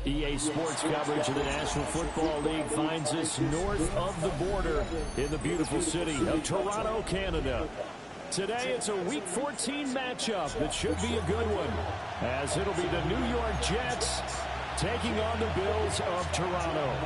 EA Sports coverage of the National Football League finds us north of the border in the beautiful city of Toronto, Canada. Today it's a Week 14 matchup that should be a good one, as it'll be the New York Jets taking on the Bills of Toronto.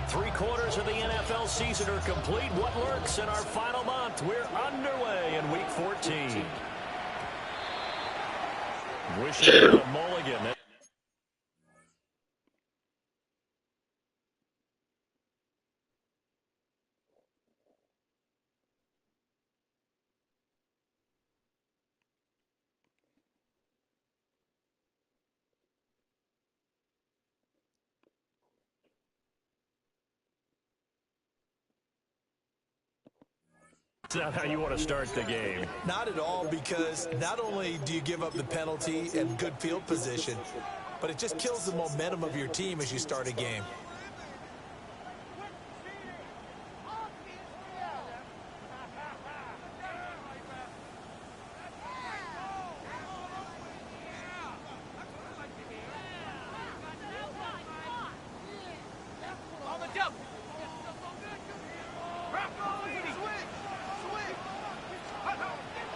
Three-quarters of the NFL season are complete. What lurks in our final month? We're underway in Week 14. Wishing for a mulligan. Not how you want to start the game. Not at all, because not only do you give up the penalty and good field position, but it just kills the momentum of your team as you start a game.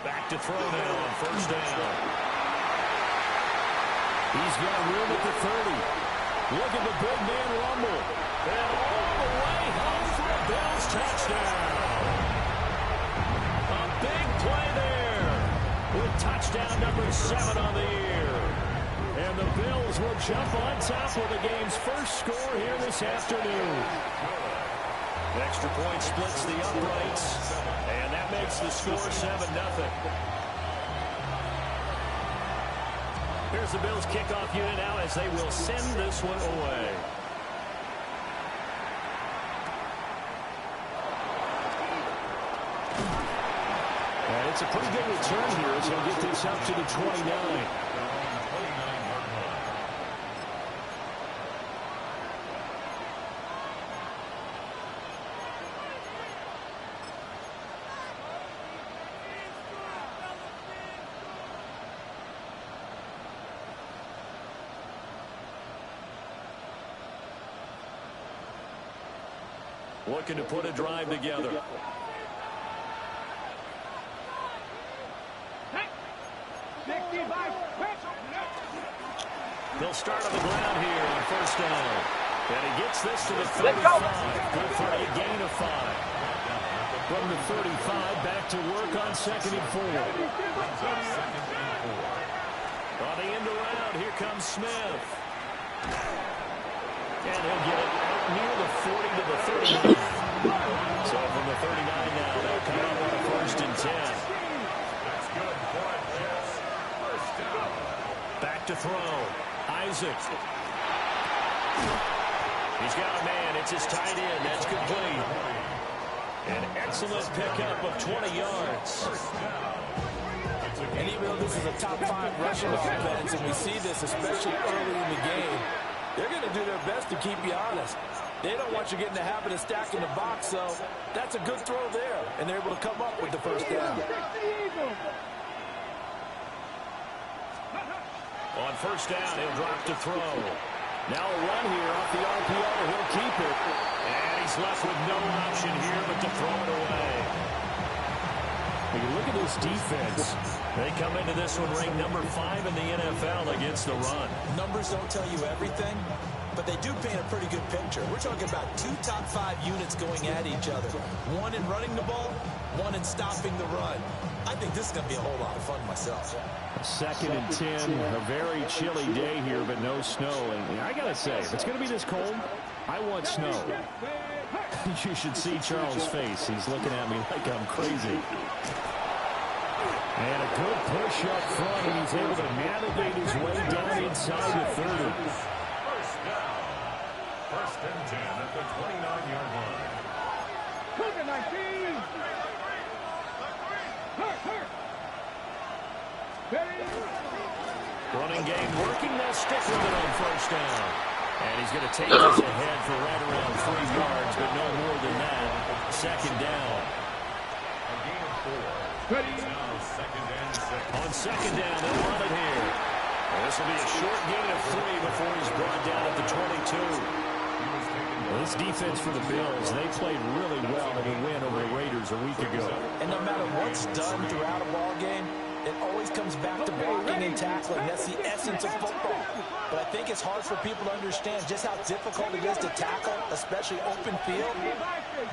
Back to throw now on first down. He's got room at the 30. Look at the big man rumble. And all the way home for a Bills touchdown. A big play there with touchdown number 7 on the year. And the Bills will jump on top of the game's first score here this afternoon. Extra point splits the uprights, and that makes the score 7-0. Here's the Bills kickoff unit now as they will send this one away. And it's a pretty good return here as he'll get this up to the 29. Looking to put a drive together. They'll start on the ground here on first down. And he gets this to the 35. Good for a gain of 5. From the 35, back to work on 2nd and 4. On the end around, here comes Smith. And he'll get it out near the 40 to the 39. So from the 39 now, they'll come up on a 1st and 10. Back to throw. Isaac. He's got a man. It's his tight end. That's complete. An excellent pickup of 20 yards. And even though this is a top 5 rushing offense, and we see this especially early in the game, they're going to do their best to keep you honest. They don't want you getting the habit of stacking the box, so that's a good throw there, and they're able to come up with the first down. On first down, he'll drop to throw. Now a run here off the RPO. He'll keep it. And he's left with no option here but to throw it away. When you look at this defense, they come into this one ranked number 5 in the NFL against the run. Numbers don't tell you everything, but they do paint a pretty good picture. We're talking about 2 top 5 units going at each other. One in running the ball, one in stopping the run. I think this is going to be a whole lot of fun myself. 2nd and 10, a very chilly day here, but no snow. And I got to say, if it's going to be this cold, I want snow. You should see Charles' face. He's looking at me like I'm crazy. And a good push up front, and he's able to navigate his way down inside the 30. First down. 1st and 10 at the 29-yard line. 19. Running game working. They'll stick with it on first down. And he's going to take this ahead for right around 3 yards, but no more than that. Second down. A gain of 4. Now second and 6. On second down, they'll run it here. And this will be a short gain of 3 before he's brought down at the 22. Well, this defense for the Bills, they played really well in a win over the Raiders a week ago. And no matter what's done throughout a ball game, it always comes back to blocking and tackling. That's the essence of football. But I think it's hard for people to understand just how difficult it is to tackle, especially open field.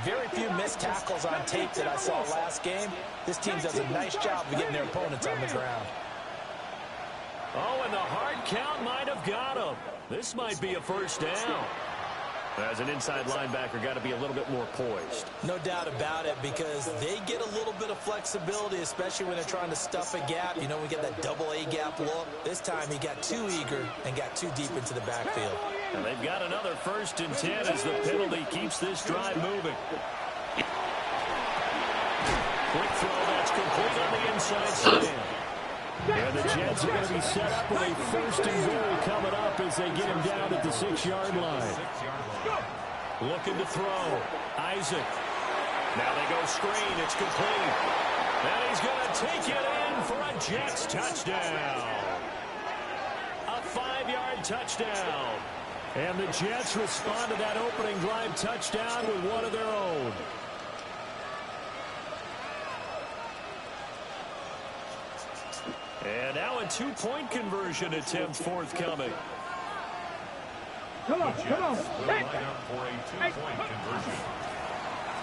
Very few missed tackles on tape that I saw last game. This team does a nice job of getting their opponents on the ground. Oh, and the hard count might have got him. This might be a first down. As an inside linebacker, got to be a little bit more poised. No doubt about it, because they get a little bit of flexibility, especially when they're trying to stuff a gap. You know, we get that double A gap look. This time he got too eager and got too deep into the backfield. And they've got another 1st and 10 as the penalty keeps this drive moving. Quick throw that's complete on the inside slant. And the Jets are going to be set up with a 1st and goal coming up as they get him down at the 6-yard line. Looking to throw. Isaac. Now they go screen. It's complete. And he's going to take it in for a Jets touchdown. A 5-yard touchdown. And the Jets respond to that opening drive touchdown with one of their own. And now a 2-point conversion attempt forthcoming. Come on. Will line up for a 2-point conversion.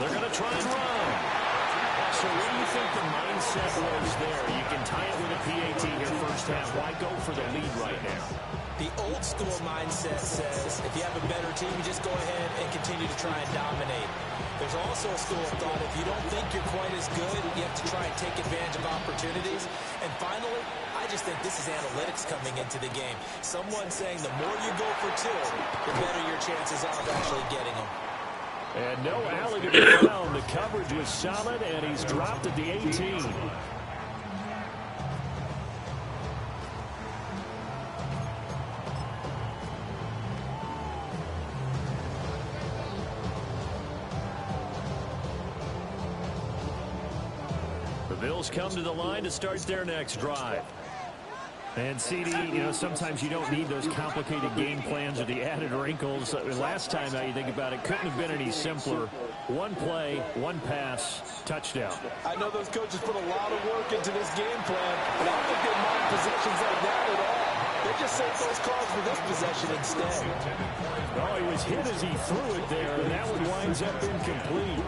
They're going to try and run. So what do you think the mindset was there? You can tie it with a PAT here first half. Why go for the lead right now? The old school mindset says if you have a better team, you just go ahead and continue to try and dominate. There's also a school of thought, if you don't think you're quite as good, you have to try and take advantage of opportunities. And finally, I just think this is analytics coming into the game. Someone saying the more you go for 2, the better your chances are of actually getting them. And no alley to be found. The coverage was solid, and he's dropped at the 18. The Bills come to the line to start their next drive. And CD, you know, sometimes you don't need those complicated game plans or the added wrinkles. Last time, now you think about it, couldn't have been any simpler. 1 play, 1 pass, touchdown. I know those coaches put a lot of work into this game plan, but I don't think they mind possessions like that at all. They just save those calls for this possession instead. Oh, he was hit as he threw it there, and that one winds up incomplete.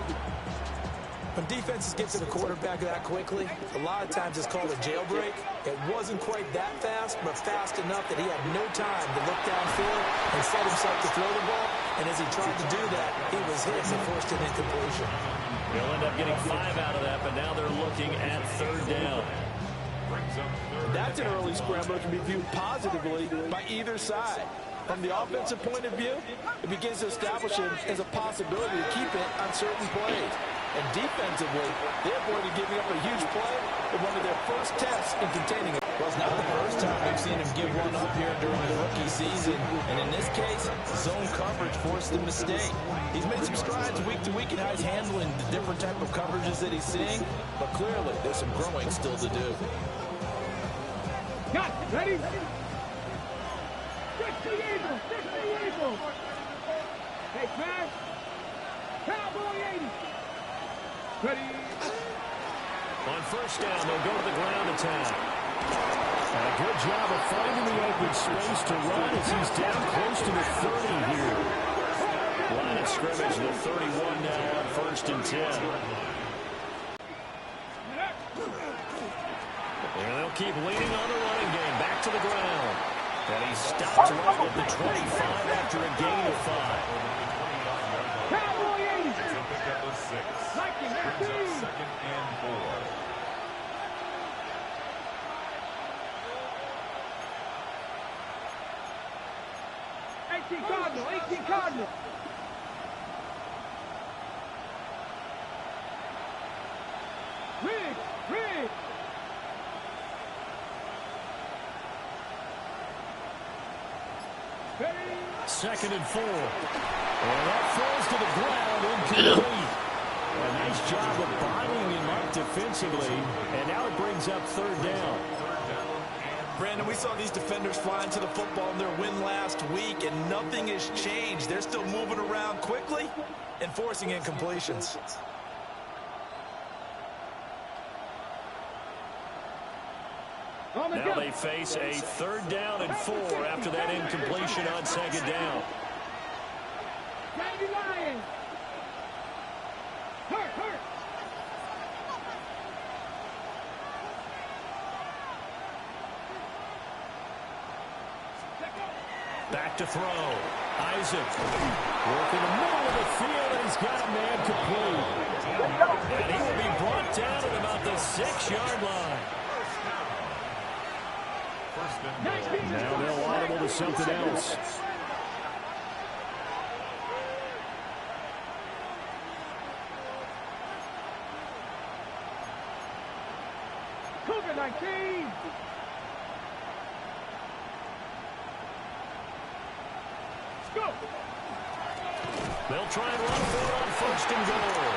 When defenses get to the quarterback that quickly, a lot of times it's called a jailbreak. It wasn't quite that fast, but fast enough that he had no time to look downfield and set himself to throw the ball. And as he tried to do that, he was hit and forced an incompletion. They'll end up getting 5 out of that, but now they're looking at 3rd down. That's an early scrambler that can be viewed positively by either side. From the offensive point of view, it begins to establish him as a possibility to keep it on certain plays. And defensively, they avoided giving up a huge play in one of their first tests in containing it. Well, it's not the first time we've seen him give one up here during the rookie season. And in this case, zone coverage forced the mistake. He's made some strides week to week in how he's handling the different type of coverages that he's seeing. But clearly, there's some growing still to do. Got it. Ready? 60 Eagles. Hey, man. Cowboy 80. Ready? On first down, they'll go to the ground attack. And a good job of finding the open space to run as he's down close to the 30 here. Line of scrimmage, the 31 now on 1st and 10. And they'll keep leaning on the running game. Back to the ground. And he stopped right at the 25 after a gain of 5. Cowboy 80. He'll pick up a 6. Brings up 2nd and 4. Cardinal, 18 Cardinal. Riggs. 2nd and 4. And that falls to the ground incomplete. A nice job of bottling him up defensively. And now it brings up 3rd down. Brandon, we saw these defenders fly into the football in their win last week, and nothing has changed. They're still moving around quickly and forcing incompletions. Now they face a 3rd down and 4 after that incompletion on 2nd down. Back to throw. Isaac working the middle of the field, and he's got a man complete. And he will be brought down at about the 6-yard line. Now they'll audible to something else. Cougar 19. Go. They'll try and run for it on 1st and goal.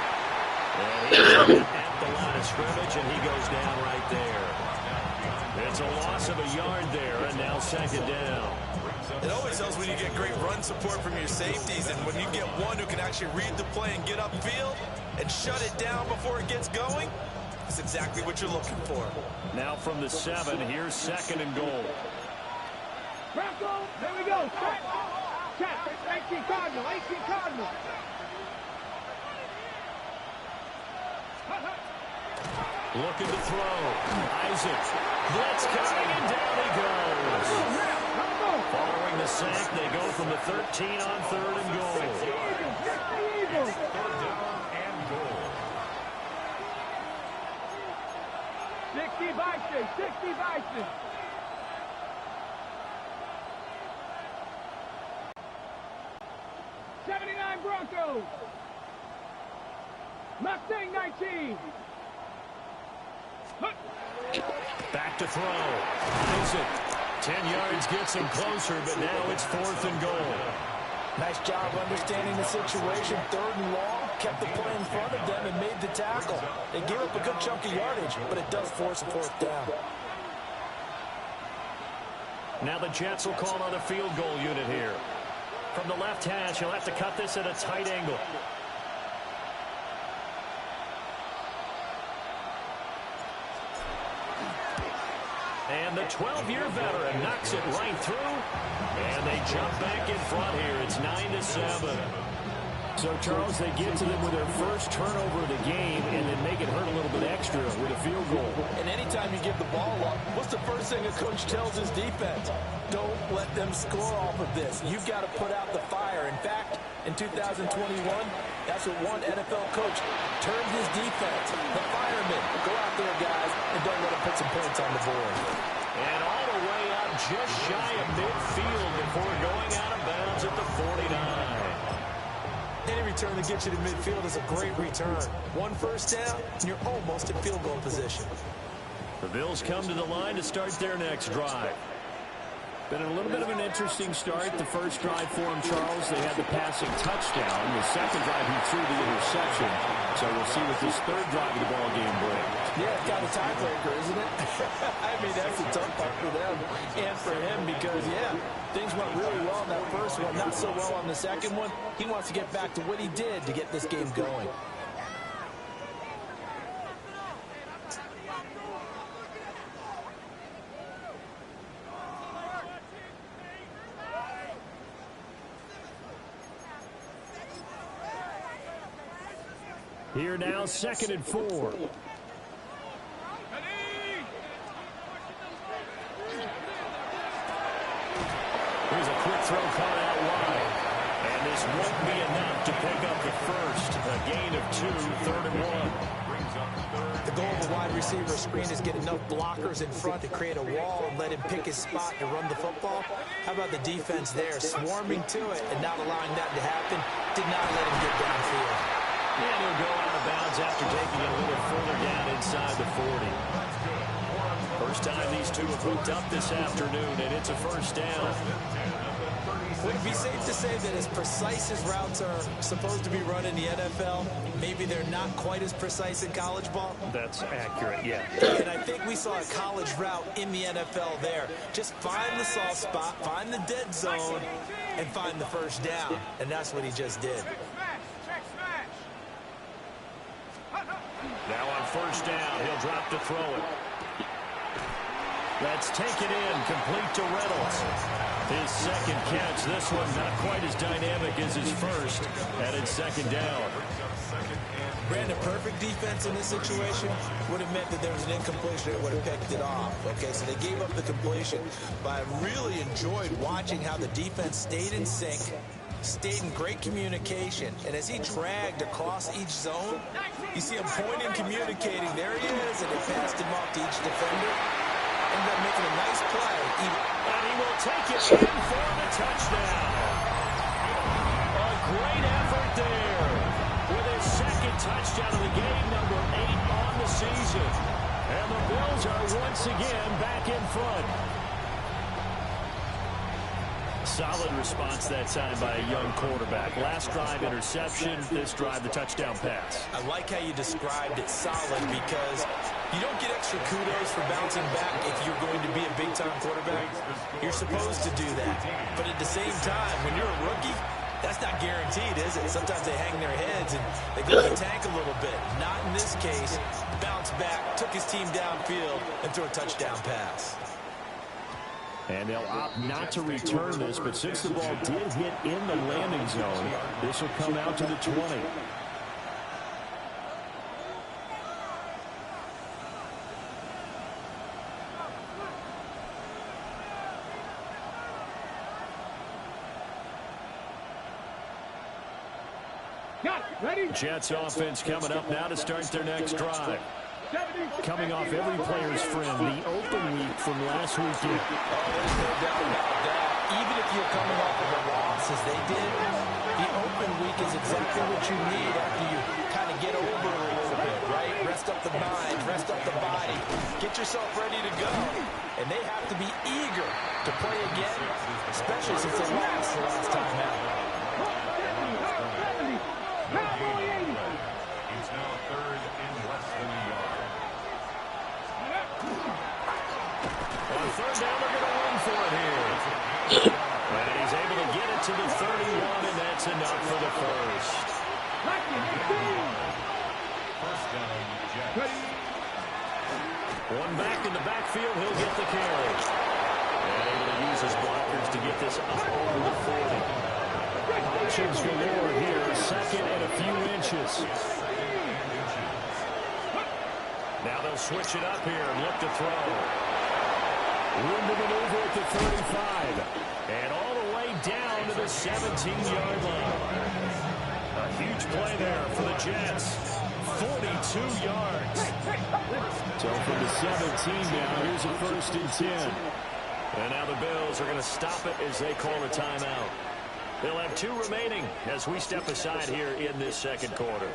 And he's at the line of scrimmage, and he goes down right there. It's a loss of a yard there, and now 2nd down. It always helps when you get great run support from your safeties, and when you get one who can actually read the play and get upfield and shut it down before it gets going, that's exactly what you're looking for. Now from the 7, here's 2nd and goal. Bronco, there we go. Check. 18 Cardinal, 18 Cardinal. Looking to throw. Isaac. Blitz coming, and down he goes. Following the sack, they go from the 13 on 3rd and goal. 3rd down and goal. 60 Bison, 60 Bison. Broncos. Mustang 19. Back to throw. Isaac. 10 yards gets him closer, but now it's 4th and goal. Nice job understanding the situation. 3rd and long. Kept the play in front of them and made the tackle. They gave up a good chunk of yardage, but it does force a 4th down. Now the Jets will call on a field goal unit here. From the left hash, he'll have to cut this at a tight angle. And the 12-year veteran knocks it right through. And they jump back in front here. It's 9-7. So, Charles, they get to them with their first turnover of the game and then make it hurt a little bit extra with a field goal. And anytime you give the ball up, what's the first thing a coach tells his defense? Don't let them score off of this. You've got to put out the fire. In fact, in 2021, that's what one NFL coach turned his defense. The firemen. Go out there, guys, and don't let them put some points on the board. And all the way up just shy of midfield before going out of bounds at the 49. Any return that gets you to midfield is a great return. 1 first down, and you're almost in field goal position. The Bills come to the line to start their next drive. Been a little bit of an interesting start. The first drive for him, Charles, they had the passing touchdown. The second drive, he threw the interception. So we'll see what this third drive of the ball game brings. Yeah, it's got a tiebreaker, isn't it? I mean, that's a tough part for them and for him because, yeah, things went really well in that first one, not so well on the second one. He wants to get back to what he did to get this game going. Here now, 2nd and 4. Here's a quick throw caught out wide. And this won't be enough to pick up the first. A gain of 2, 3rd and 1. The goal of a wide receiver screen is get enough blockers in front to create a wall and let him pick his spot to run the football. How about the defense there, swarming to it and not allowing that to happen? Did not let him get downfield. And he'll go out of bounds after taking it a little further down inside the 40. First time these two have hooked up this afternoon, and it's a first down. Would it be safe to say that as precise as routes are supposed to be run in the NFL, maybe they're not quite as precise in college ball? That's accurate, yeah. And I think we saw a college route in the NFL there. Just find the soft spot, find the dead zone, and find the first down. And that's what he just did. Now on first down, he'll drop to throw it. That's taken in, complete to Reynolds. His second catch, this one not quite as dynamic as his first, and it's second down. Brandon, perfect defense in this situation would have meant that there was an incompletion that would have picked it off. Okay, so they gave up the completion, but I really enjoyed watching how the defense stayed in sync, stayed in great communication, and as he dragged across each zone, you see him pointing, communicating. There he is, and they passed him off to each defender. Ended up making a nice play. And he will take it in for the touchdown. A great effort there with his second touchdown of the game, number 8 on the season. And the Bills are once again back in front. Solid response that time by a young quarterback. Last drive, interception. This drive, the touchdown pass. I like how you described it solid because you don't get extra kudos for bouncing back if you're going to be a big-time quarterback. You're supposed to do that. But at the same time, when you're a rookie, that's not guaranteed, is it? Sometimes they hang their heads and they go to the tank a little bit. Not in this case. Bounced back, took his team downfield, and threw a touchdown pass. And they'll opt not to return this, but since the ball did hit in the landing zone, this will come out to the 20. Jets offense coming up now to start their next drive. Coming off every player's friend, the open week from last weekend. Oh, there's no doubt about that. Even if you're coming off of a loss as they did, the open week is exactly what you need after you kind of get over it a little bit, right? Rest up the mind, rest up the body, get yourself ready to go. And they have to be eager to play again, especially since they lost the last time out. He's now third in less than a yard. On third down, they're going to run for it here. And he's able to get it to the 31, and that's enough for the first. First down, Jets. One back in the backfield, he'll get the carry. And able to use his blockers to get this up over the 40. Options galore here, second and a few inches. Now they'll switch it up here and look to throw. Room to maneuver at the 35. And all the way down to the 17-yard line. A huge play there for the Jets. 42 yards. So from the 17 now, here's a 1st and 10. And now the Bills are going to stop it as they call a timeout. They'll have 2 remaining as we step aside here in this second quarter.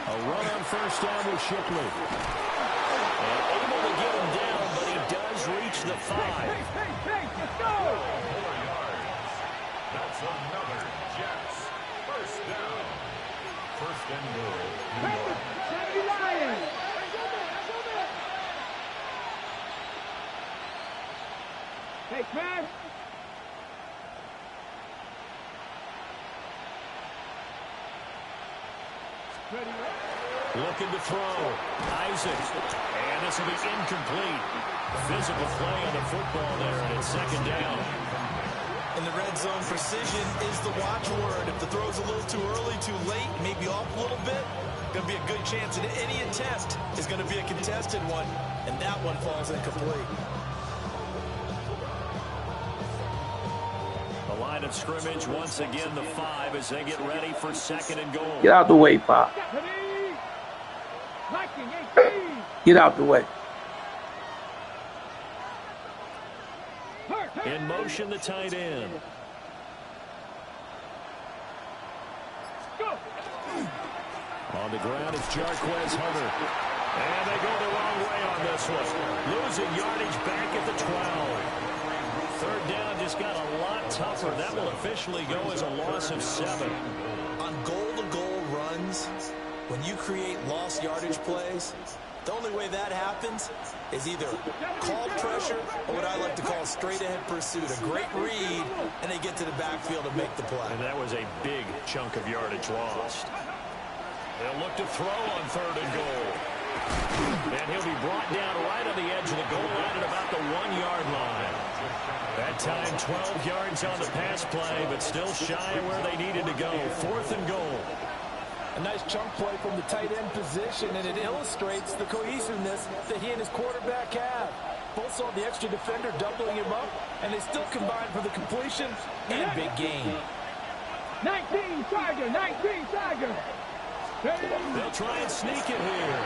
A run on first down with Shipley. And able to get him down, but he does reach the 5. Let's go! 4 yards. That's another Jets. First down. First and goal. New York. 70 Lions! Hey, man! Looking to throw. Isaac. And this will be incomplete. Physical play on the football there, and it's second down. In the red zone, precision is the watchword. If the throw's a little too early, too late, maybe off a little bit, going to be a good chance that any attempt is going to be a contested one, and that one falls incomplete. A Line of scrimmage, once again, the 5 as they get ready for 2nd and goal. Get out the way, Pop. Get out the way. In motion, the tight end. On the ground, it's Jarquez Hunter. And they go the wrong way on this one. Losing yardage back at the 12. 3rd down just got a lot tougher. That will officially go as a loss of 7. On goal-to-goal runs, when you create lost yardage plays, the only way that happens is either called pressure or what I like to call straight-ahead pursuit. A great read, and they get to the backfield and make the play. And that was a big chunk of yardage lost. They'll look to throw on 3rd and goal. And he'll be brought down right on the edge of the goal line at about the 1-yard line. That time, 12 yards on the pass play, but still shy of where they needed to go. 4th and goal. A nice chunk play from the tight end position, and it illustrates the cohesiveness that he and his quarterback have. Both saw the extra defender doubling him up, and they still combined for the completion and big gain. 19 Tiger, 19 Tiger. They'll try and sneak it here.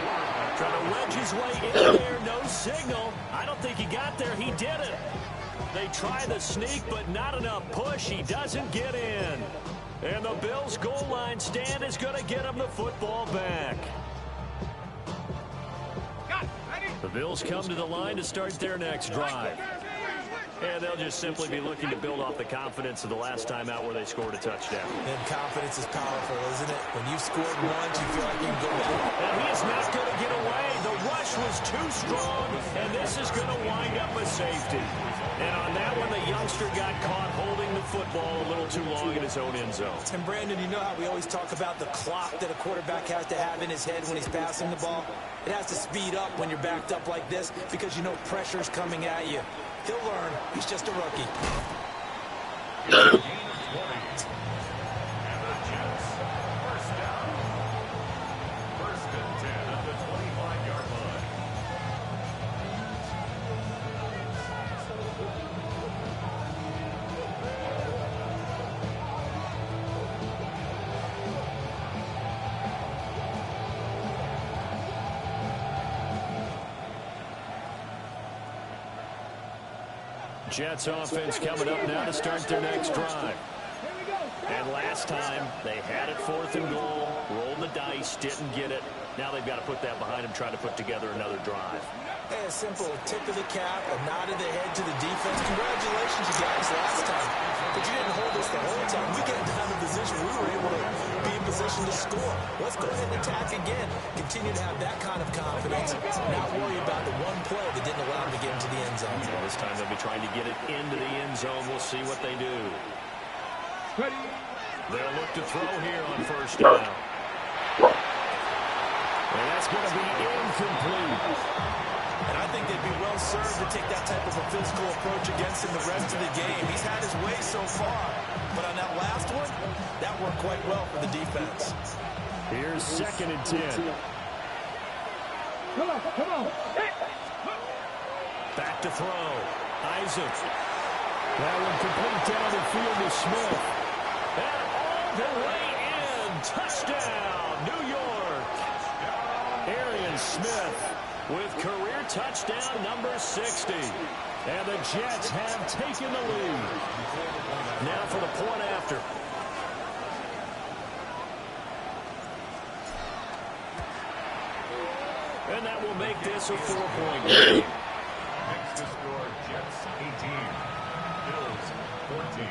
Trying to wedge his way in there. No signal. I don't think he got there. He did it. They try the sneak, but not enough push. He doesn't get in. And the Bills' goal line stand is going to get him the football back. The Bills come to the line to start their next drive. And they'll just simply be looking to build off the confidence of the last time out where they scored a touchdown. And confidence is powerful, isn't it? When you've scored once, you feel like you can go back. And he is not going to get away. The rush was too strong, and this is going to wind up a safety. And on that one, the youngster got caught holding the football a little too long in his own end zone. And Brandon, you know how we always talk about the clock that a quarterback has to have in his head when he's passing the ball? It has to speed up when you're backed up like this because you know pressure's coming at you. He'll learn. He's just a rookie. Gain of 20. And the Jets, 1st down. 1st and 10 at the 25-yard line. Jets offense coming up now to start their next drive. And last time, they had it 4th and goal, rolled the dice, didn't get it. Now they've got to put that behind them, trying to put together another drive. Hey, a simple tip of the cap, a nod of the head to the defense. Congratulations, you guys, last time. But you didn't hold us the whole time. We got down in position. We were able to be in position to score. Let's go ahead and attack again. Continue to have that kind of confidence. Not worry about the one play that didn't allow them to get into the end zone. Well, this time they'll be trying to get it into the end zone. We'll see what they do. They'll look to throw here on 1st down. And that's going to be incomplete. And I think they'd be well served to take that type of a physical approach against him the rest of the game. He's had his way so far. But on that last one, that worked quite well for the defense. Here's 2nd and 10. Come on, come on. Back to throw. Isaac. That one complete down the field to Smith. And all the way in. Touchdown, New York. Arian Smith with career touchdown number 60. And the Jets have taken the lead. Now for the point after. And that will make this a 4-point game. Next to score, Jets 18. Bills 14.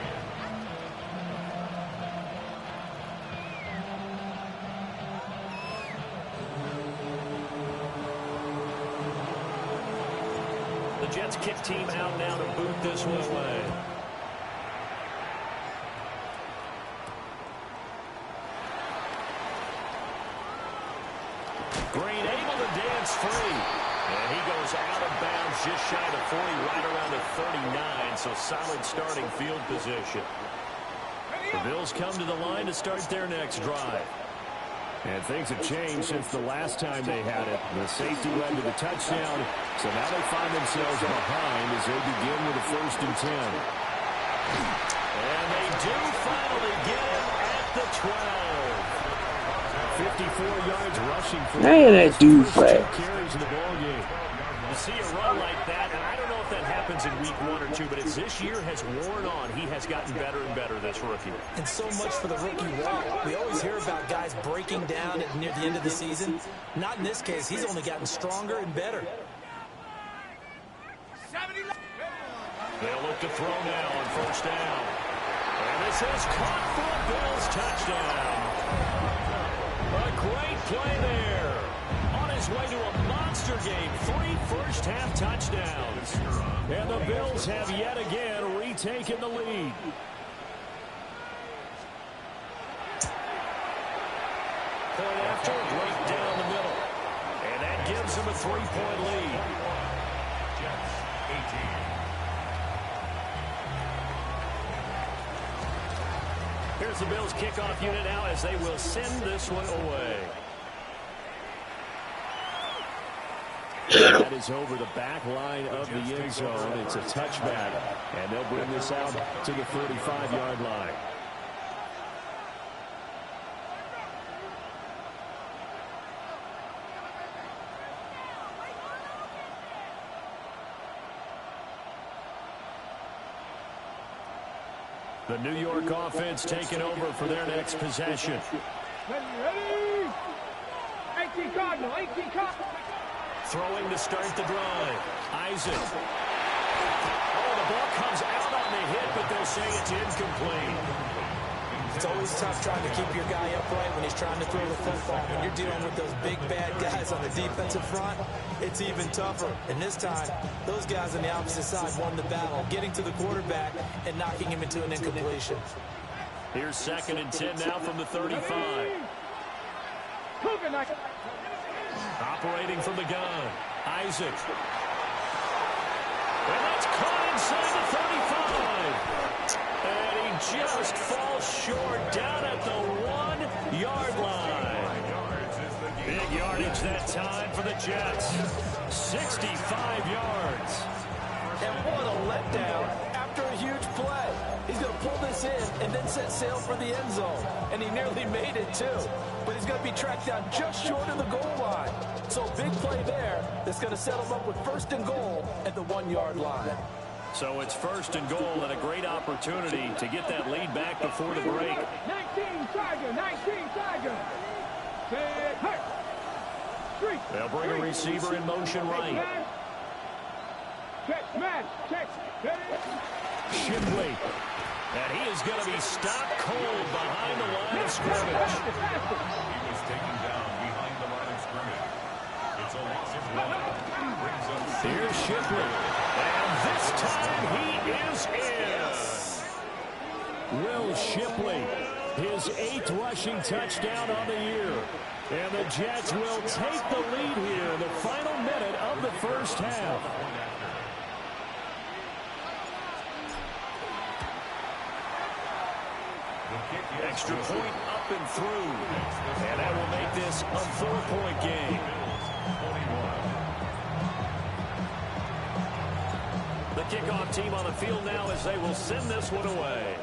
The Jets kick team out now to boot this one away. Green able to dance free. And he goes out of bounds just shy of 40, right around the 39. So solid starting field position. The Bills come to the line to start their next drive. And things have changed since the last time they had it. The safety led to the touchdown, so now they find themselves behind as they begin with a 1st and 10. And they do finally get it at the 12. 54 yards rushing for Man, that dude flag. carries in the ball game. You see a run like that, and I don't know if that happens in week 1 or 2, but as this year has worn on, he has gotten better and better, this rookie. And so much for the rookie wall. We always hear about guys breaking down near the end of the season. Not in this case. He's only gotten stronger and better. They'll look to throw now on first down. And this is caught for a Bills touchdown. A great play there. On his way to a monster game. 3 first-half touchdowns. And the Bills have yet again retaken the lead. Point after, right down the middle. And that gives them a 3-point lead. Jets 18. Here's the Bills kickoff unit now as they will send this one away. That is over the back line of the end zone. It's a touchback, and they'll bring this out to the 35-yard line. The New York offense taking over for their next possession. Ready? 18 Cardinal, 18 Cardinal. Throwing to start the drive. Isaac. Oh, the ball comes out on the hit, but they'll say it's incomplete. It's always tough trying to keep your guy upright when he's trying to throw the football. When you're dealing with those big, bad guys on the defensive front, it's even tougher. And this time, those guys on the opposite side won the battle, getting to the quarterback and knocking him into an incompletion. Here's 2nd and 10 now from the 35. Operating from the gun. Isaac. And that's caught inside the 35. And he just falls short down at the 1-yard line. Big yardage that time for the Jets. 65 yards. And what a letdown after a huge play. He's going to pull this in and then set sail for the end zone. And he nearly made it, too. But he's going to be tracked down just short of the goal line. So a big play there that's going to set him up with 1st and goal at the 1-yard line. So it's 1st and goal and a great opportunity to get that lead back before the break. 19 Tiger, 19 Tiger. They'll bring a receiver in motion right. Catch, man, catch. Shipley. And he is going to be stopped cold behind the line of scrimmage. He was taken down behind the line of scrimmage. It's a loss of 1. Brings up Here's Shipley. And this time he is in. Will Shipley, his 8th rushing touchdown on the year. And the Jets will take the lead here in the final minute of the first half. Extra point up and through. And that will make this a 4-point game. The kickoff team on the field now as they will send this one away.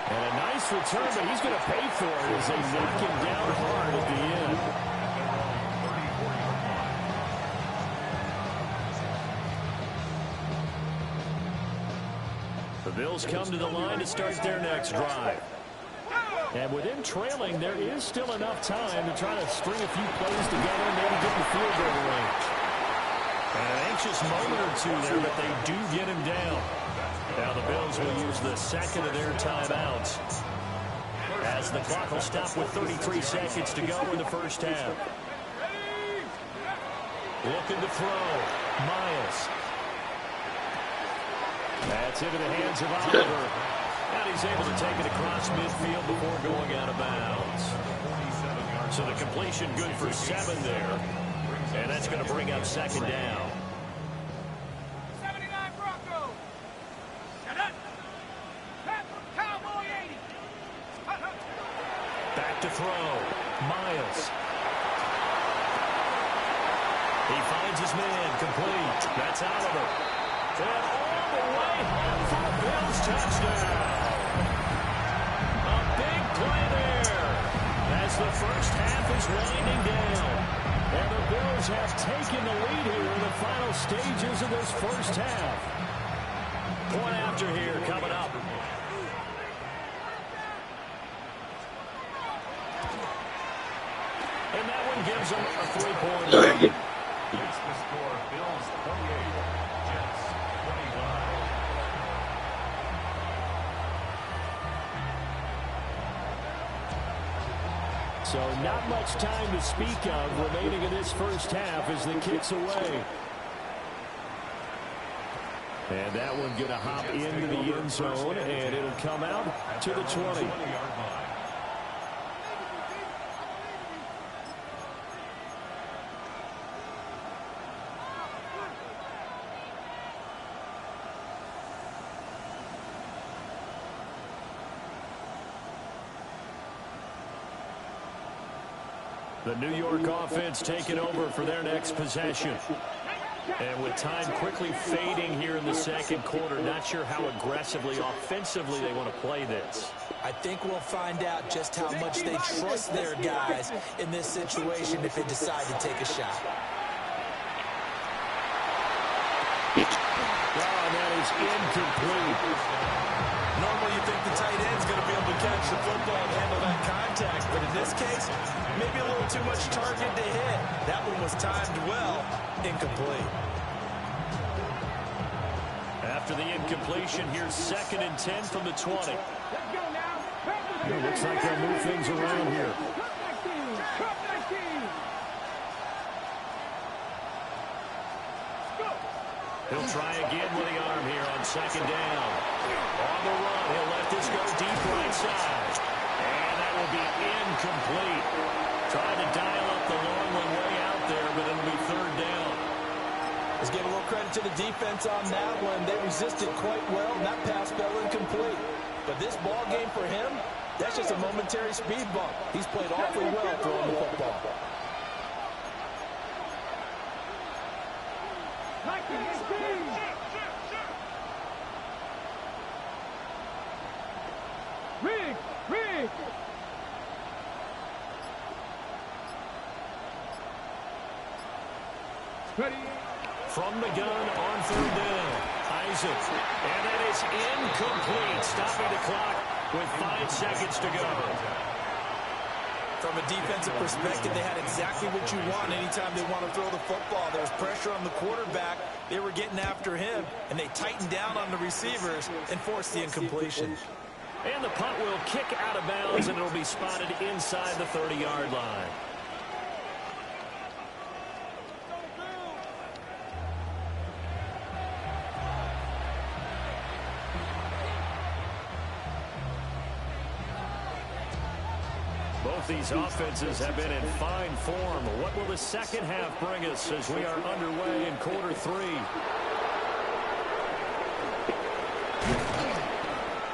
And a nice return, but he's going to pay for it as they knock him down hard at the end. The Bills come to the line to start their next drive. And with them trailing, there is still enough time to try to string a few plays together and maybe get the field goal range. An anxious moment or two there, but they do get him down. Now the Bills will use the 2nd of their timeouts as the clock will stop with 33 seconds to go in the first half. Looking to throw. Miles. That's into the hands of Oliver. And he's able to take it across midfield before going out of bounds. So the completion good for 7 there. And that's going to bring up 2nd down. 79 Broncos. Cowboy 80. Back to throw. Miles. He finds his man, complete. That's Oliver. And all the way home for the Bills touchdown. A big play there as the first half is winding down. And the Bills have taken the lead here in the final stages of this first half. Point after here coming up. And that one gives them a 3-point lead. It's the score, Bills 28, Jets 25. So not much time to speak of remaining in this first half as the kick's away. And that one going to hop into the end zone, and it'll come out to the 20. The New York offense taking over for their next possession. And with time quickly fading here in the second quarter, not sure how aggressively, offensively they want to play this. I think we'll find out just how much they trust their guys in this situation if they decide to take a shot. Oh, that is incomplete. Normally you think the tight end's going to be able to catch the football and handle that contact, but in this case, maybe a little too much target to hit. That one was timed well, incomplete. After the incompletion, here's 2nd and 10 from the 20. Let's go now. It looks like they'll move things around here. Cut that team. Go. He'll try again with the arm here on 2nd down. On the run, he'll let this go deep right side. And that will be incomplete. Trying to dial up the long one way out there, but it'll be 3rd down. Let's give a little credit to the defense on that one. They resisted quite well, and that pass fell incomplete. But this ball game for him, that's just a momentary speed bump. He's played awfully well throwing the football. Rig. Ready. From the gun on 3rd down. Isaac. And that is incomplete. Stopping the clock with 5 seconds to go. From a defensive perspective, they had exactly what you want anytime they want to throw the football. There was pressure on the quarterback. They were getting after him, and they tightened down on the receivers and forced the incompletion. And the punt will kick out of bounds, and it'll be spotted inside the 30-yard line. Both these offenses have been in fine form. What will the second half bring us as we are underway in quarter 3?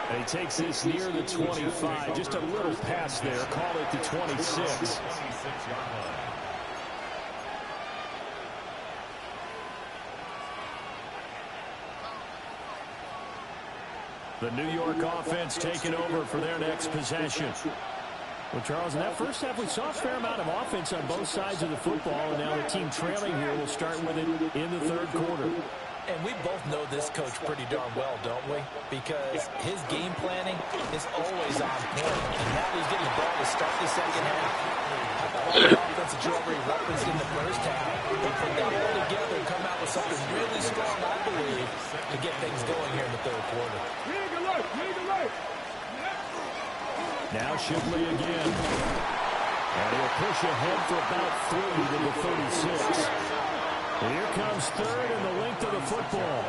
And he takes this near the 25. Just a little pass there. Call it the 26. The New York offense taking over for their next possession. Well, Charles, in that first half, we saw a fair amount of offense on both sides of the football, and now the team trailing here will start with it in the 3rd quarter. And we both know this coach pretty darn well, don't we? Because his game planning is always on point. And now he's getting the ball to start the second half. All the offense that you already referenced in the first half, they put that all together and come out with something really strong, I believe, to get things going here in the 3rd quarter. Rig alert. Now Shipley again. And he'll push ahead for about 3 to the 36. And here comes 3rd and the length of the football.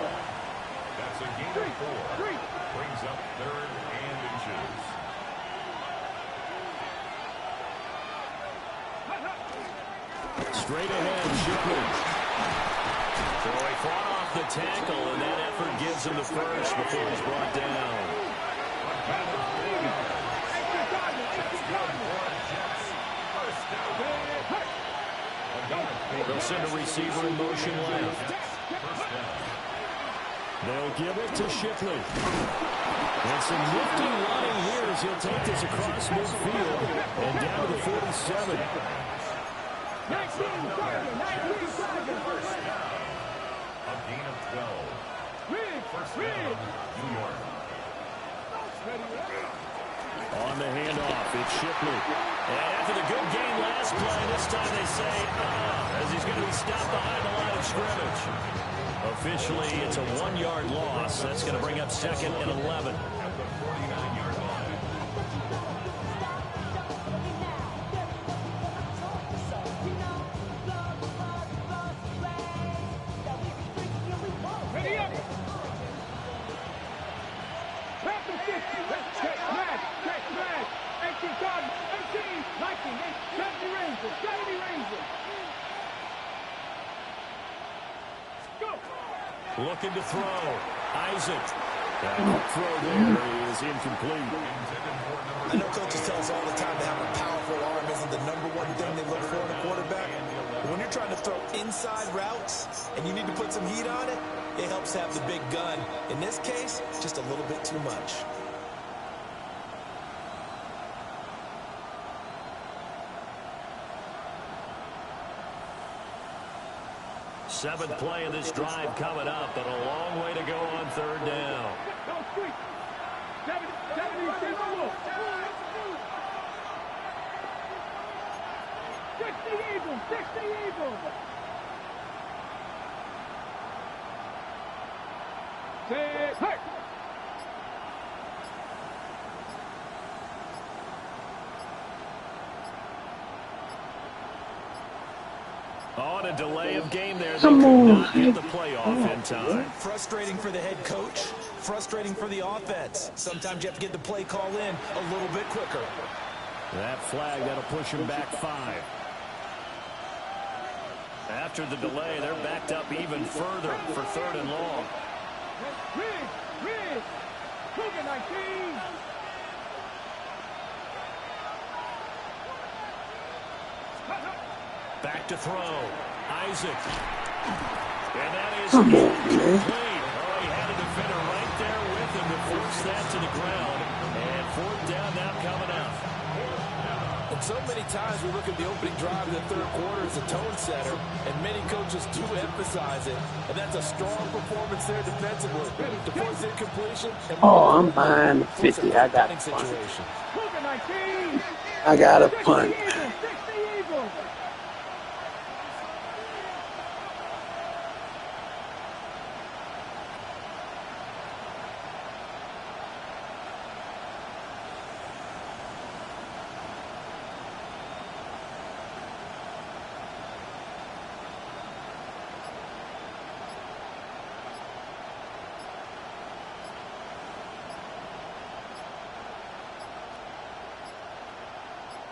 That's a gain of 4. Brings up 3rd and inches. Straight ahead, Shipley. So he fought off the tackle, and that effort gives him the first before he's brought down. They'll send a receiver in motion left. They'll give it to Shipley. And some nifty running here as he'll take this across midfield and down to the 47. 19 first down. A gain of 12. First down, New York. On the handoff, it's Shipley. And after the good game last play, this time they say, as he's going to be stopped behind the line of scrimmage. Officially, it's a 1-yard loss. That's going to bring up 2nd and 11. At the 49-yard line. Ready up. Back to 50. Check smash. 18 Cardinals. 18. 19. 70 Rangers. 70 Rangers. Go. Looking to throw. Isaac. That throw there is incomplete. I know coaches tell us all the time to have a powerful arm isn't the #1 thing they look for in a quarterback. But when you're trying to throw inside routes and you need to put some heat on it, it helps have the big gun. In this case, just a little bit too much. Seventh play of this drive coming up, but a long way to go on 3rd down. Don't squeak. 70 look. 60 Eagles. 60 Eagles. Say, hey. On a delay of game there, they could not get the playoff in time. Frustrating for the head coach, frustrating for the offense. Sometimes you have to get the play call in a little bit quicker. That flag, that'll push him back 5. After the delay, they're backed up even further for 3rd and long. Rig. Cougar 19. Back to throw. Isaac. And that is Come on, man. complete. Oh, he had a defender right there with him to force that to the ground. And 4th down now coming up. And so many times we look at the opening drive in the 3rd quarter as a tone setter, and many coaches do emphasize it. And that's a strong performance there defensively to force incompletion. Oh, I'm behind the 50. I got a punt. Cougar 19. I got a punt. 60 Eagles.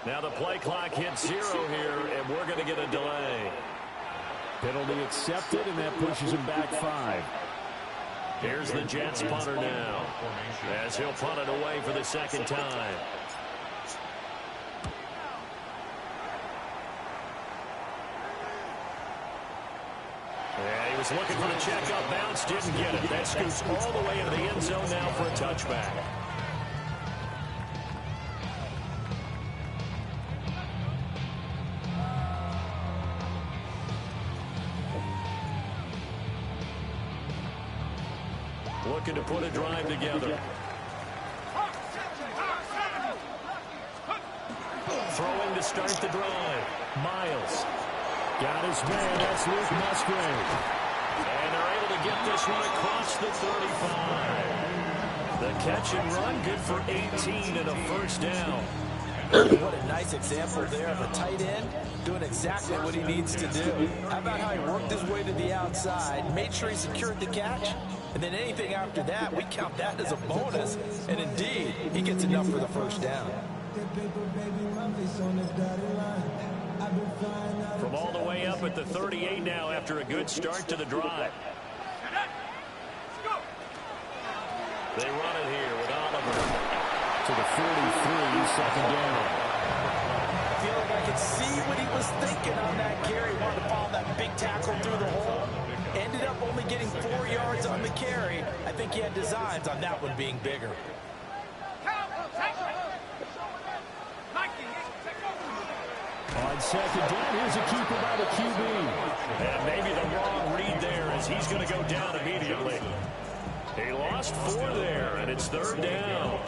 Now the play clock hits 0 here, and we're going to get a delay. Penalty accepted, and that pushes him back 5. Here's the Jets punter now, as he'll punt it away for the 2nd time. Yeah, he was looking for the check up bounce, didn't get it. That scoots all the way into the end zone now for a touchback. Looking to put a drive together. Throwing to start the drive. Miles. Got his man. That's Luke Musgrave. And they're able to get this one across the 35. The catch and run good for 18 and a 1st down. What a nice example there of a tight end doing exactly what he needs to do. How about how he worked his way to the outside, made sure he secured the catch, and then anything after that, we count that as a bonus. And indeed, he gets enough for the 1st down. From all the way up at the 38 now after a good start to the drive. They run it here with Oliver to the 43, 2nd down. I feel like I could see what he was thinking on that carry. Wanted to follow that big think he had designs on that one being bigger. On second down, here's a keeper by the QB. And maybe the wrong read there as he's going to go down immediately. He lost 4 there, and it's 3rd down.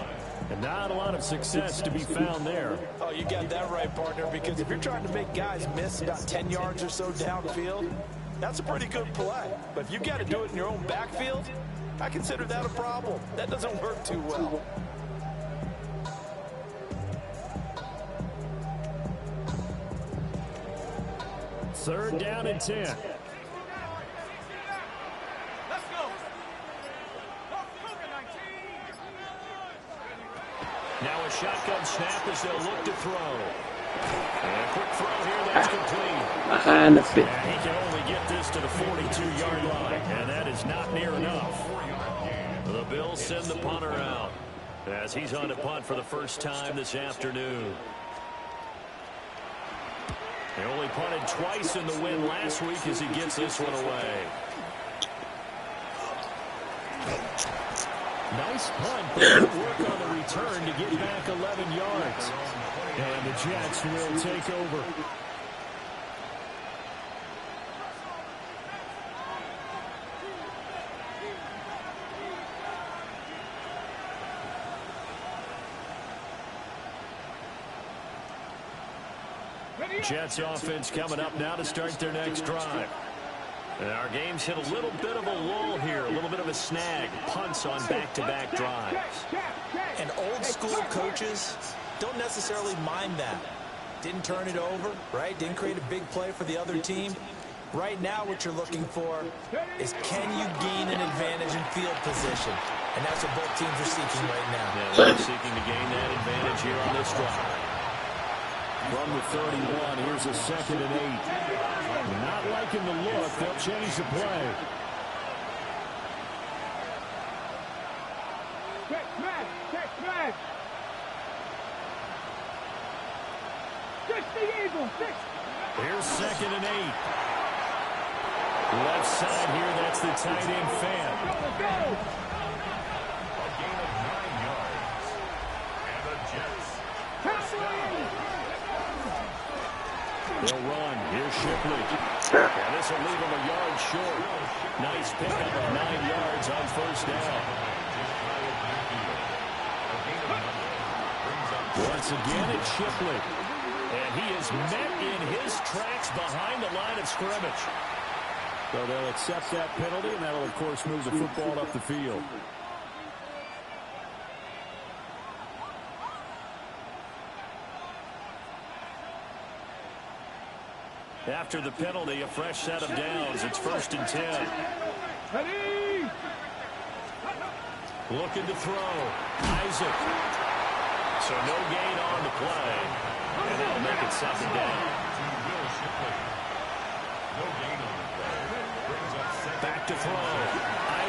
And not a lot of success to be found there. Oh, you got that right, partner, because if you're trying to make guys miss about 10 yards or so downfield, that's a pretty good play. But if you got to do it in your own backfield, I consider that a problem. That doesn't work too well. Third down and 10. Let's go. Now a shotgun snap as they'll look to throw. And a quick throw here, that's complete. Behind the 50. And he can only get this to the 42-yard line, and that is not near enough. The Bills send the punter out as he's on to punt for the first time this afternoon. They only punted twice in the win last week as he gets this one away. Nice punt, but good work on the return to get back 11 yards. And the Jets will take over. Jets offense coming up now to start their next drive. And our game's hit a little bit of a lull here, a little bit of a snag. Punts on back-to-back drives. And old school coaches don't necessarily mind that. Didn't turn it over, right? Didn't create a big play for the other team. Right now what you're looking for is can you gain an advantage in field position? And that's what both teams are seeking right now. Yeah, they're seeking to gain that advantage here on this drive. From the 31, here's a 2nd and 8. Not liking the look. They'll change the play. Check smash. Fix the Eagles. Here's 2nd and 8. Left side here, that's the tight end fan. A gain of 9 yards. And the Jets. They'll run. Here's Shipley. And this will leave him a yard short. Nice pickup of 9 yards on first down. Once again, it's Shipley. And he is met in his tracks behind the line of scrimmage. So they'll accept that penalty, and that'll, of course, move the football up the field. After the penalty, a fresh set of downs. It's 1st and 10. Ready? Looking to throw. Isaac. So no gain on the play. And that'll make it 2nd down. Back to throw.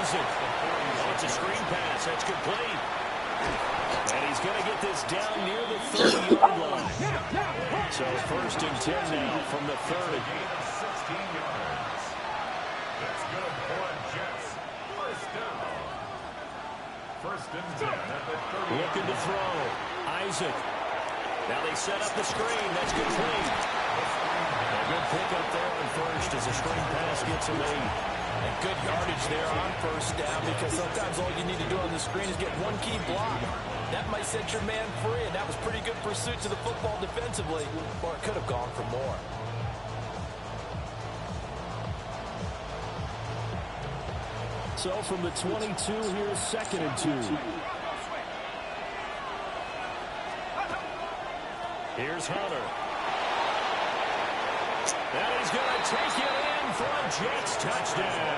Isaac. Oh, it's a screen pass. That's complete. And he's going to get this down near the 30-yard line. So 1st and 10 now from the 30. Gain of 16 yards. That's good for the Jets. First down. 1st and 10 at the 30. Looking to throw. Isaac. Now they set up the screen. That's complete. A good pickup there on first as a screen pass gets him 8. And good yardage there on first down because sometimes all you need to do on the screen is get one key block. That might set your man free, and that was pretty good pursuit to the football defensively, or it could have gone for more. So from the 22, here's 2nd and 2. Here's Hunter. And he's going to take it in for a Jets touchdown.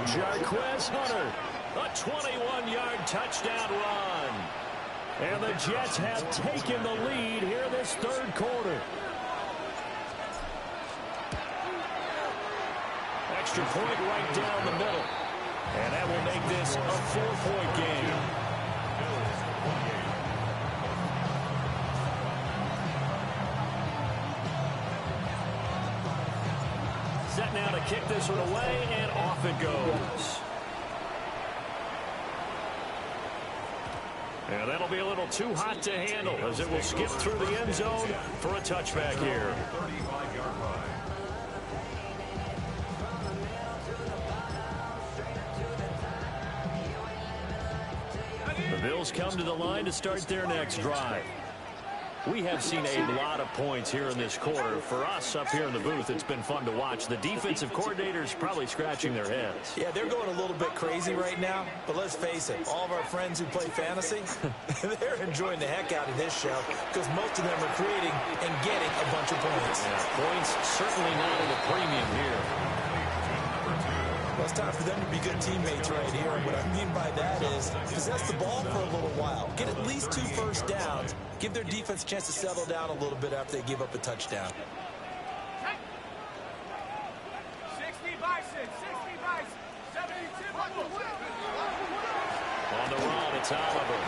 Jarquez Hunter, a 21-yard touchdown run. And the Jets have taken the lead here this 3rd quarter. Extra point right down the middle. And that will make this a 4-point game. Set now to kick this one away, and off it goes. And that'll be a little too hot to handle as it will skip through the end zone for a touchback here. 35-yard line. The Bills come to the line to start their next drive. We have seen a lot of points here in this quarter. For us up here in the booth, it's been fun to watch. The defensive coordinators probably scratching their heads. Yeah, they're going a little bit crazy right now, but let's face it, all of our friends who play fantasy, they're enjoying the heck out of this show because most of them are creating and getting a bunch of points. Yeah, points certainly not at a premium here. Well, it's time for them to be good teammates right here. And what I mean by that is possess the ball for a little while. Get at least 2 first downs. Give their defense a chance to settle down a little bit after they give up a touchdown. 60 Bison, 60 Bison, 70 Timberwolves. On the run, it's Oliver.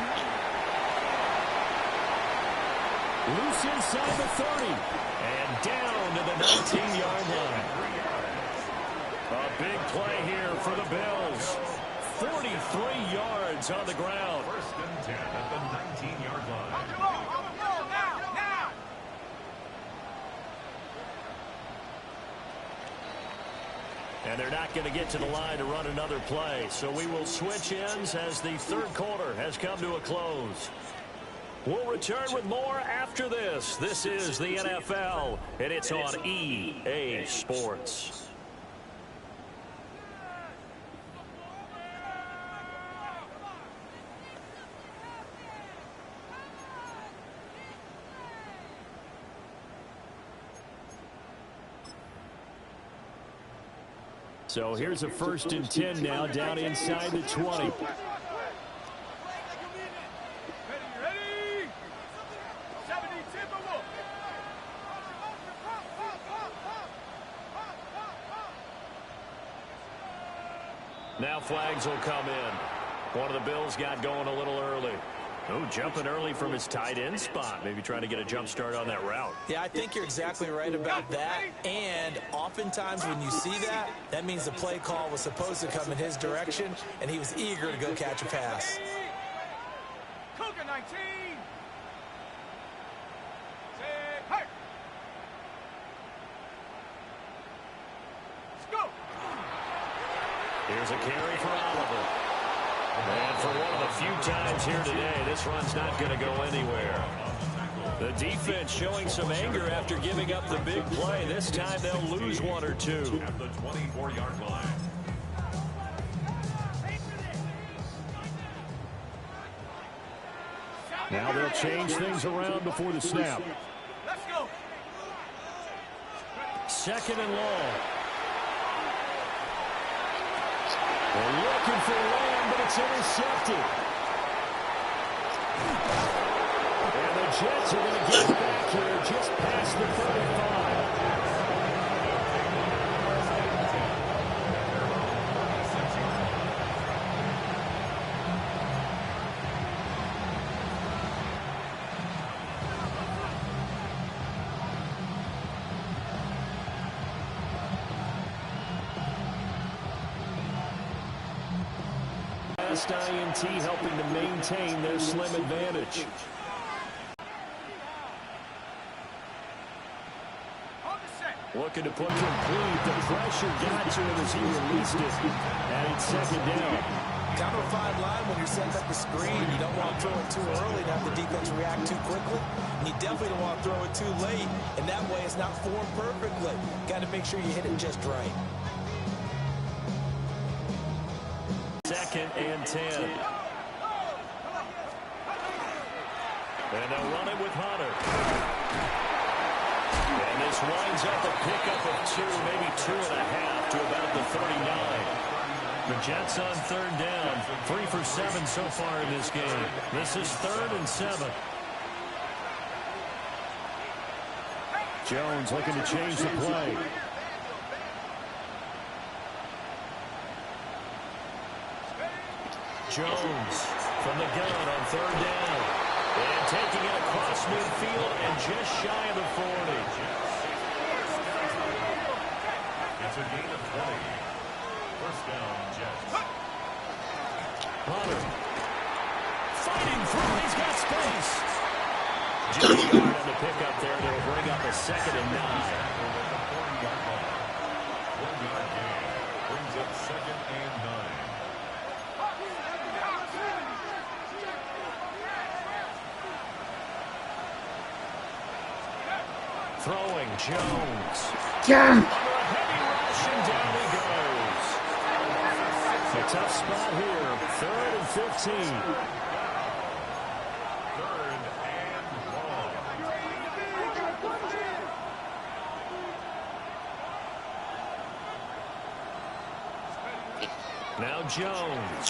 Loose inside the 30. And down to the 19-yard line. A big play here for the Bills. 43 yards on the ground. First and 10 at the 19-yard line. Now. And they're not going to get to the line to run another play. So we will switch ends as the third quarter has come to a close. We'll return with more after this. This is the NFL, and it's on EA Sports. So here's a 1st and 10 now down inside the 20. Ready? 70 Timberwolves. Now flags will come in. One of the Bills got going a little early. Oh, jumping early from his tight end spot. Maybe trying to get a jump start on that route. Yeah, I think you're exactly right about that. And oftentimes when you see that, that means the play call was supposed to come in his direction, and he was eager to go catch a pass. Cougar 19. Hey. Let's go. Here's a carry for Oliver. And for one of the few times here today, this run's not going to go anywhere. The defense showing some anger after giving up the big play. This time they'll lose 1 or 2. At the 24-yard line. Now they'll change things around before the snap. Let's go. 2nd and long. They're looking for Lamb, but it's intercepted. And the Jets are going to get back here just past the 35. INT helping to maintain their slim advantage. Looking to put complete. The pressure got to him as he released it. And it's 2nd down. Kind of a fine line when you're setting up the screen. You don't want to throw it too early and have the defense react too quickly. And you definitely don't want to throw it too late. And that way it's not formed perfectly. Got to make sure you hit it just right. 2nd and 10. And they'll run it with Hunter. And this winds up a pickup of 2, maybe 2.5 to about the 39. The Jets on 3rd down. 3 for 7 so far in this game. This is 3rd and 7. Jones looking to change the play. Jones from the gun on 3rd down. And taking it across midfield and just shy of the 40. It's a gain of 20. First down, Jets. Hunter fighting through. He's got space. Jimmy Yard on the pickup there. They'll bring up a 2nd and 9. Brings up 2nd and 9. Throwing Jones. Yeah. Under a heavy rush, and down he goes. A tough spot here. 3rd and 15. 3rd and long. Now Jones.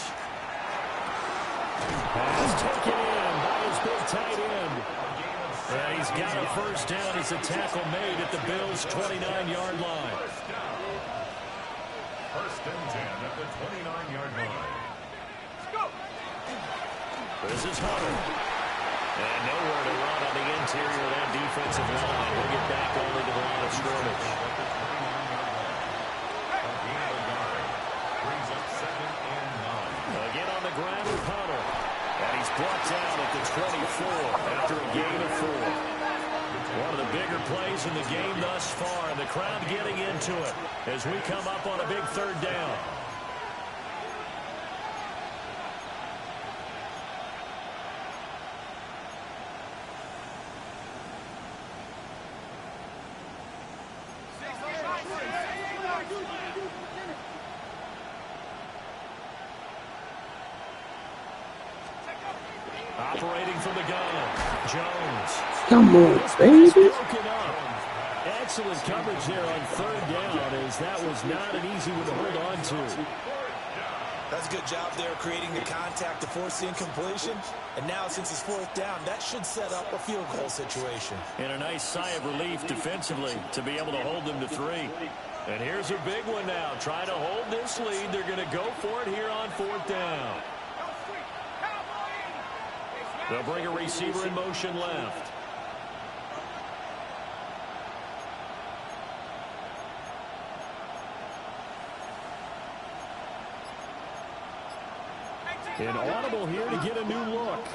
Pass taken in by his big tight end. And he's got a 1st down as a tackle made at the Bills' 29-yard line. 1st and 10 at the 29-yard line. This is Hunter. And nowhere to run on the interior of that defensive line. We'll get back only to the line of scrimmage. Brings up 2nd and 9. Again on the ground with Hunter. And he's brought down at the 24 after a gain of 4. One of the bigger plays in the game thus far, and the crowd getting into it as we come up on a big 3rd down. Operating from the gun, Jones. Come on, baby. Broken up. Excellent coverage there on 3rd down, as that was not an easy one to hold on to. That's a good job there creating the contact to force the incompletion. And now, since it's 4th down, that should set up a field goal situation. And a nice sigh of relief defensively to be able to hold them to 3. And here's a big one now. Trying to hold this lead. They're going to go for it here on 4th down. They'll bring a receiver in motion left. An audible here to get a new look.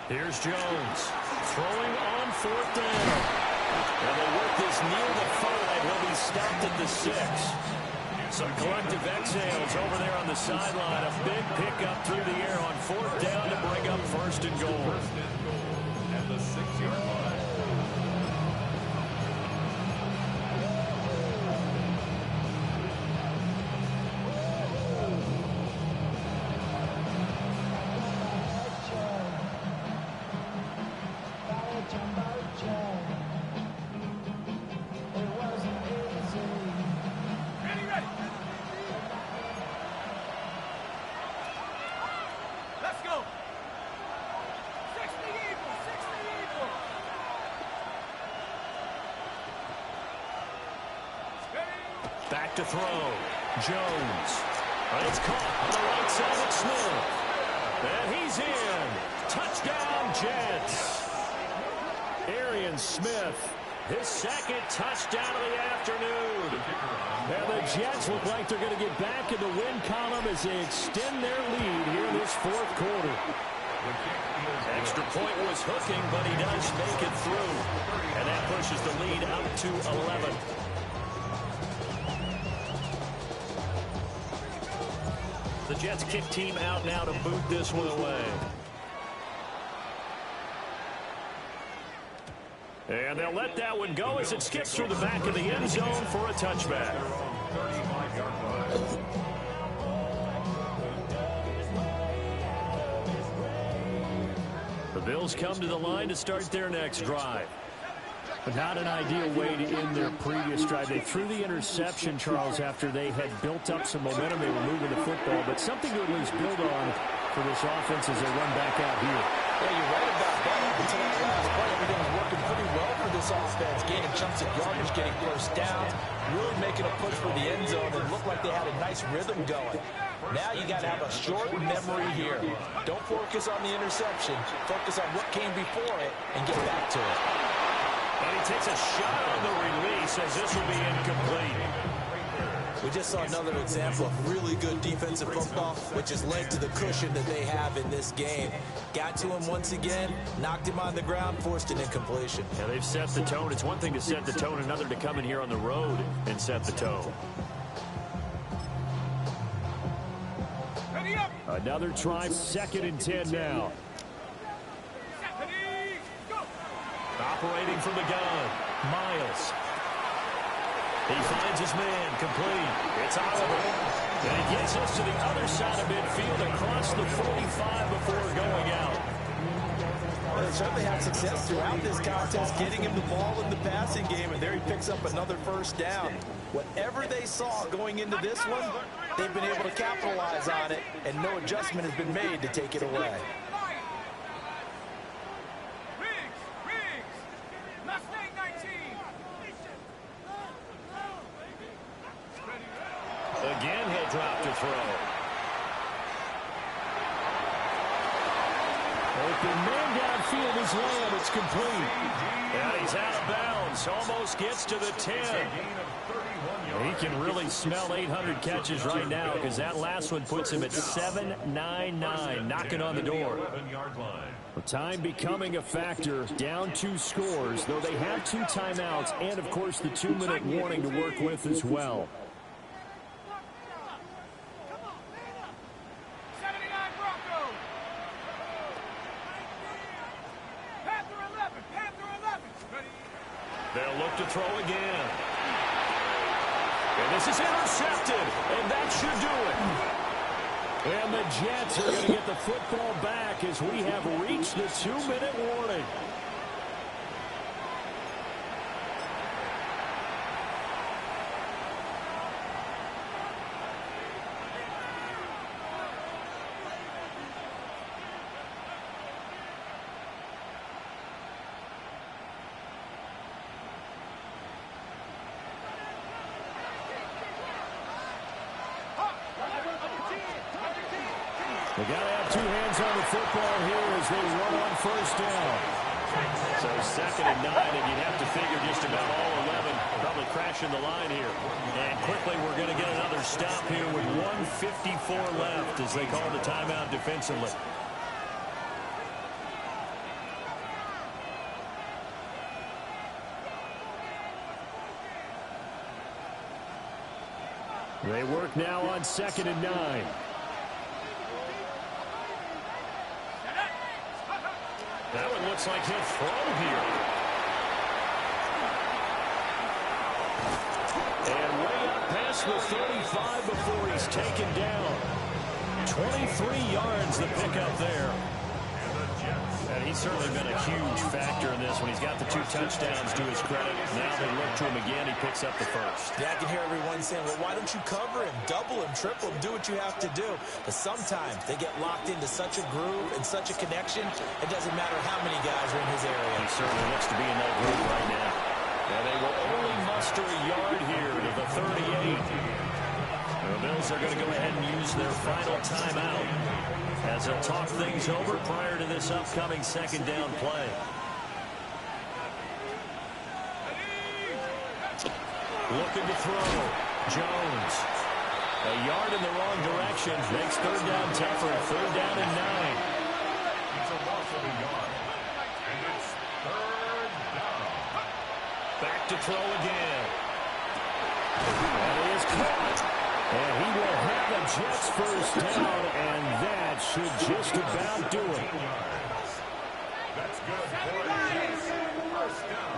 Here's Jones throwing on 4th down. And they work this near the 5. He'll be stopped at the 6. Some collective exhales over there on the sideline. A big pickup through the air on 4th down to bring up 1st and goal. At the 6-yard line. Back to throw. Jones. It's caught on the right side of Smith. And he's in. Touchdown, Jets. Arian Smith, his 2nd touchdown of the afternoon. And the Jets look like they're going to get back in the win column as they extend their lead here in this 4th quarter. Extra point was hooking, but he does make it through. And that pushes the lead up to 11. The Jets kick team out now to boot this one away. And they'll let that one go as it skips through the back of the end zone for a touchback. The Bills come to the line to start their next drive. But not an ideal way to end their previous drive. They threw the interception, Charles, after they had built up some momentum. They were moving the football, but something to at least build on for this offense as they run back out here. Yeah, you're right about that. Up until that last play, everything was working pretty well for this offense. Gaining chunks of yardage, getting first downs, really making a push for the end zone. It looked like they had a nice rhythm going. Now you got to have a short memory here. Don't focus on the interception. Focus on what came before it and get back to it. And he takes a shot on the release as this will be incomplete. We just saw another example of really good defensive football, which has led to the cushion that they have in this game. Got to him once again, knocked him on the ground, forced an incompletion. Yeah, they've set the tone. It's one thing to set the tone, another to come in here on the road and set the tone. Another try, 2nd and 10 now. Operating from the gun, Miles. He finds his man, complete. It's Oliver. And he gets us to the other side of midfield across the 45 before going out. Well, they certainly had success throughout this contest, getting him the ball in the passing game, and there he picks up another first down. Whatever they saw going into this one, they've been able to capitalize on it, and no adjustment has been made to take it away. Again, he'll drop to throw. Open man downfield is Lamb. It's complete. And he's out of bounds. Almost gets to the 10. He can really smell 800 catches right now because that last one puts him at 799, knocking on the door. Time becoming a factor, down 2 scores, though they have 2 timeouts and, of course, the 2-minute warning to work with as well. They'll look to throw again. And this is intercepted, and that should do it. And the Jets are going to get the football back as we have reached the 2-minute warning. They got to have 2 hands on the football here as they run on first down. So 2nd and 9, and you'd have to figure just about all 11 probably crashing the line here. And quickly we're going to get another stop here with 1:54 left as they call the timeout defensively. They work now on 2nd and 9. That one looks like he'll throw here. And way up past the 35 before he's taken down. 23 yards the pickup there. And he's certainly been a huge factor in this when he's got the 2 touchdowns to his credit. Now they look to him again. He picks up the first. Yeah, I can hear everyone saying, well, why don't you cover him, double him, triple him, do what you have to do. But sometimes they get locked into such a groove and such a connection, it doesn't matter how many guys are in his area. He certainly looks to be in that groove right now. And they will only muster a yard here to the 38. The Bills are going to go ahead and use their final timeout as they'll talk things over prior to this upcoming 2nd down play. Looking to throw. Jones. A yard in the wrong direction. Makes 3rd down tougher. 3rd down and 9. It's a loss of a yard. And it's 3rd down. Back to throw again. And he is caught. And he will have the Jets first down, and that should just about do it. That's good for the Jets. First down.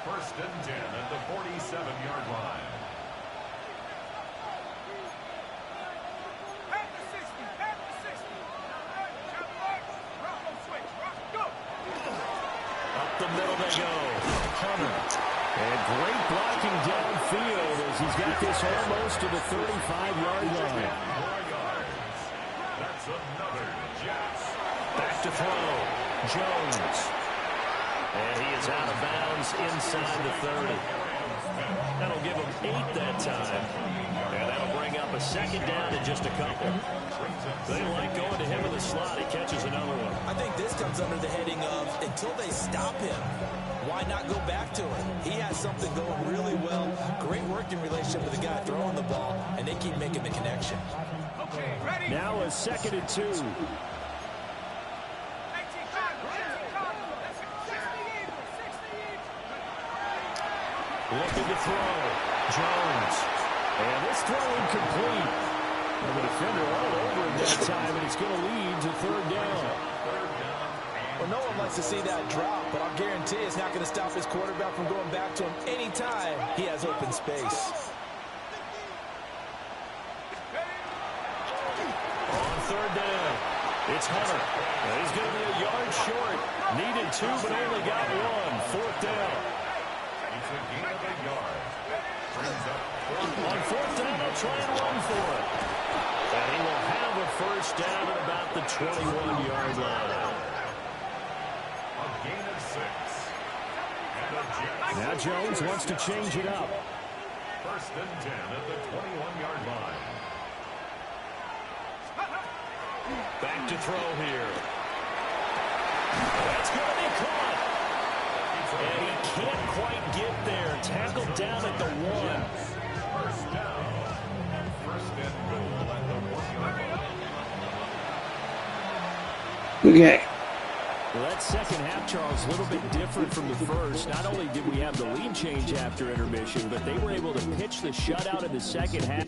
1st and 10 at the 47-yard line. Up the middle they go. Hunter. And great blocking downfield as he's got this almost to the 35-yard line. That's another Jets. Back to throw. Jones. And he is out of bounds inside the 30. That'll give him 8 that time. And that'll bring up A second down and just a couple. They like going to him in the slot. He catches another one. I think this comes under the heading of until they stop him, why not go back to him? He has something going really well. Great working relationship with the guy throwing the ball, and they keep making the connection. Now a 2nd and 2. Looking to throw. Jones. And this throw incomplete. And the defender all over him that time, and it's going to lead to 3rd down. Well, no one likes to see that drop, but I'll guarantee it's not going to stop his quarterback from going back to him anytime he has open space. On 3rd down, it's Hunter. He's going to be a yard short. Needed 2, but only got 1. 4th down. It's a gain of a yard. Brings up On 4th down, they'll try and run for it. And he will have a 1st down at about the 21-yard line. a gain of 6. And the Jets. Now Jones wants to change it up. 1st and 10 at the 21-yard line. Back to throw here. That's going to be caught. And he can't quite get there. Tackled down at the 1. 1st down. 1st and goal at the 1-yard line. Okay. Well, that second half, Charles, a little bit different from the first. Not only did we have the lead change after intermission, but they were able to pitch the shutout in the second half.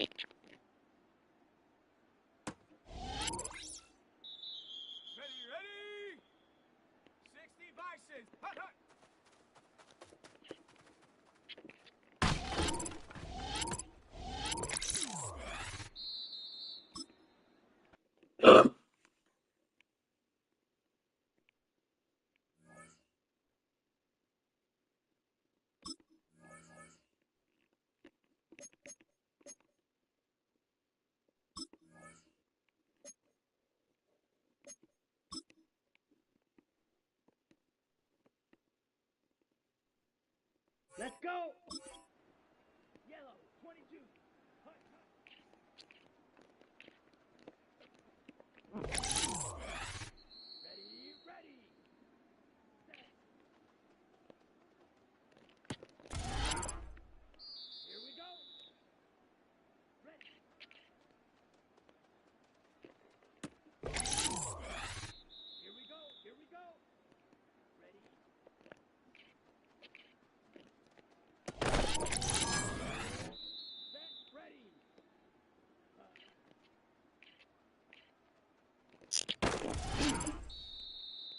Ready? 60 Bisons. Hut, hut. Let's go. Yellow, 22. Hut, hut. Ready. Set. Here we go. Ready. Here we go. Ready. Set, ready.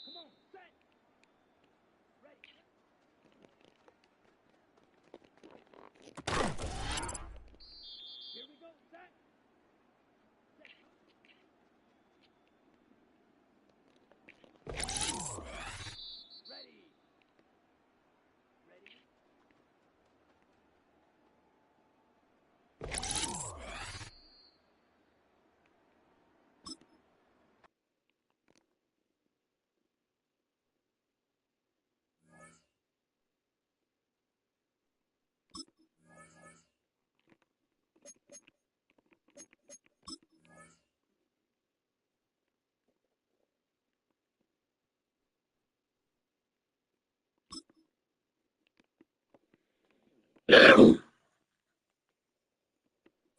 Come on, set. Ready. Here we go, set. Set. Ready. Ready.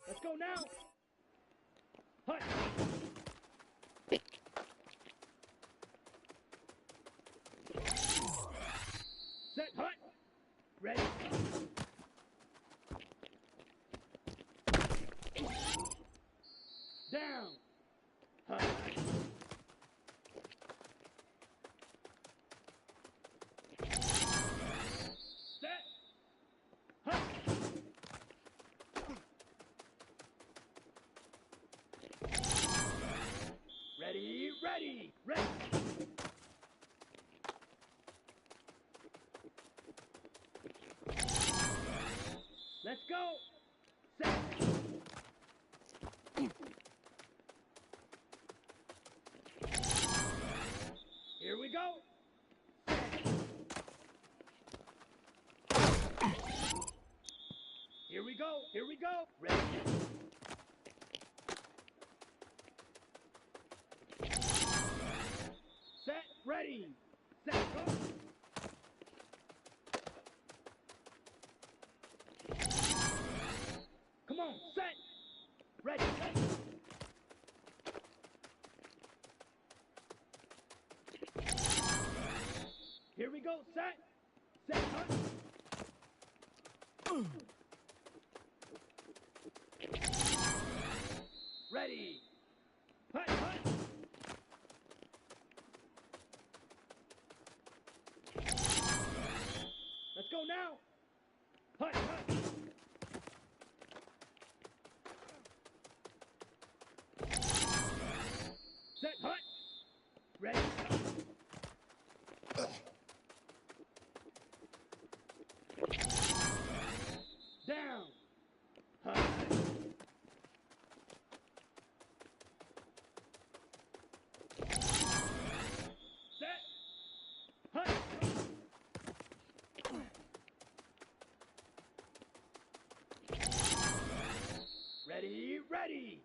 Let's go now. Hut. Set, hut. Ready. Down. Hut. Set. Hut. Ready. Let's go. Set. Here we go. Here we go. Ready. Set, ready. Set, go. Come on, set. Ready. Here we go, set. Set, hut. Ready. Hut, hut. Let's go now. Hut, hut. Set, hut. Ready. Down. Hut. Set. Hut. Ready.